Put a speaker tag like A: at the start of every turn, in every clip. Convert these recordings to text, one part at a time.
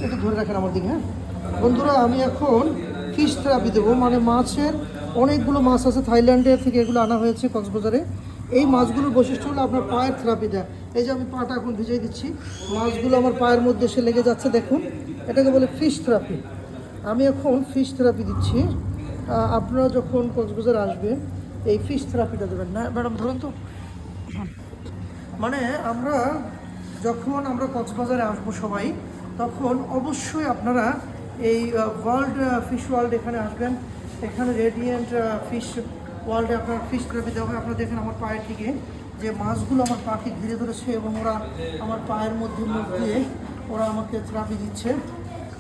A: একটু ধরে রাখেন আমার দিকে। হ্যাঁ বন্ধুরা, আমি এখন ফিশ থেরাপি দেবো, মানে মাছের অনেকগুলো মাছ আছে থাইল্যান্ডের থেকে, এগুলো আনা হয়েছে কক্সবাজারে। এই মাছগুলোর বৈশিষ্ট্য হলো আপনার পায়ের থেরাপি দেয়। এই যে আমি পাটা এখন ভিজিয়ে দিচ্ছি, মাছগুলো আমার পায়ের মধ্যে এসে লেগে যাচ্ছে, দেখুন এটাকে বলে ফিশ থেরাপি। আমি এখন ফিশ থেরাপি দিচ্ছি। আপনারা যখন কক্সবাজার আসবেন এই ফিশ থেরাপিটা দেবেন না ম্যাডাম, ধরুন তো। মানে যখন আমরা কক্সবাজারে আসবো সবাই, তখন অবশ্যই আপনারা এই ওয়ার্ল্ড ফিশ ওয়ার্ল্ড এখানে আসবেন। এখানে রেডিয়েন্ট ফিশ ওয়ার্ল্ডে আপনার ফিশ থেরাপি দেওয়া হয়। আপনারা দেখেন আমার পায়ের থেকে যে মাছগুলো আমার পাকে ঘিরে ধরেছে এবং ওরা আমার পায়ের মধ্যে ওরা আমাকে থেরাপি দিচ্ছে।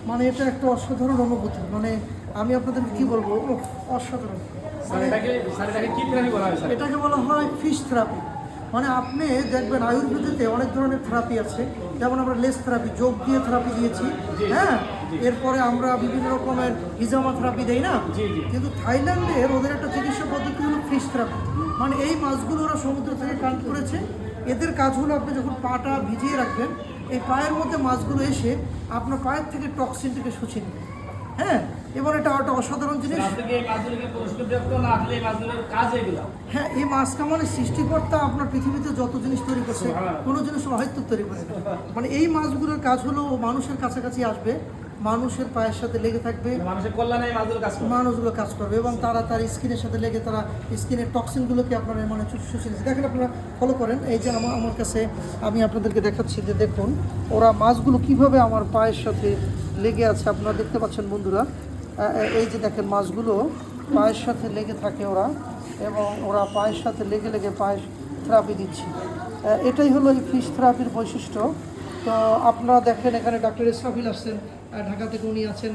A: মানে এটা একটা অসাধারণ অনুভূতি। মানে আমি আপনাদেরকে কী বলবো, অসাধারণ। এটাকে বলা হয় ফিশ থেরাপি। মানে আপনি দেখবেন আয়ুর্বেদেতে অনেক ধরনের থেরাপি আছে, যেমন আমরা লেস থেরাপি, যোগ দিয়ে থেরাপি দিয়েছি, হ্যাঁ, এরপরে আমরা বিভিন্ন রকমের হিজামা থেরাপি দেই না, কিন্তু থাইল্যান্ডের ওদের একটা চিকিৎসা পদ্ধতি হলো ফিশ থেরাপি। মানে এই মাছগুলো ওরা সমুদ্র থেকে কালেক্ট করেছে। এদের কাজ হলো আপনি যখন পাটা ভিজিয়ে রাখবেন, এই পায়ের মধ্যে মাছগুলো এসে আপনার পায়ের থেকে টক্সিনটাকে শুষে নেবে। হ্যাঁ, এবার এটা একটা অসাধারণ জিনিস। হ্যাঁ, এই মাছ কামানের সৃষ্টিকর্তা আপনার পৃথিবীতে যত জিনিস তৈরি করছে, কোনো জিনিস অহেতুক তৈরি করে। মানে এই মাছগুলোর কাজ হলো মানুষের কাছাকাছি আসবে, মানুষের পায়ের সাথে লেগে থাকবে, মানুষগুলো কাজ করবে এবং তারা তার স্কিনের সাথে লেগে তারা স্কিনের টক্সিনগুলোকে আপনার মানে শুষে নিচ্ছে। দেখেন, আপনারা ফলো করেন। এই যে আমার কাছে আমি আপনাদেরকে দেখাচ্ছি যে দেখুন ওরা মাছগুলো কিভাবে আমার পায়ের সাথে লেগে আছে, আপনারা দেখতে পাচ্ছেন বন্ধুরা। এই যে দেখেন মাছগুলো পায়ের সাথে লেগে থাকে ওরা, এবং ওরা পায়ের সাথে লেগে লেগে পায়ের থেরাপি দিচ্ছে। এটাই হলো এই ফিশ থেরাপির বৈশিষ্ট্য। তো আপনারা দেখেন এখানে ডাক্তার ইসরাফিল আসছেন ঢাকা থেকে, উনি আছেন,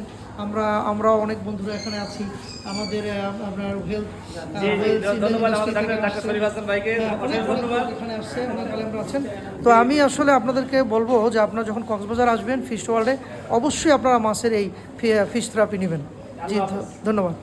A: আমরা অনেক বন্ধুরা এখানে আছি। আমাদের আপনার এখানে আসছে, অনেক আলেমরা আছেন। তো আমি আসলে আপনাদেরকে বলবো যে আপনারা যখন কক্সবাজার আসবেন ফিশ ওয়ার্ল্ডে, অবশ্যই আপনারা মাছের এই ফিশ থেরাপি নেবেন। জি, ধন্যবাদ।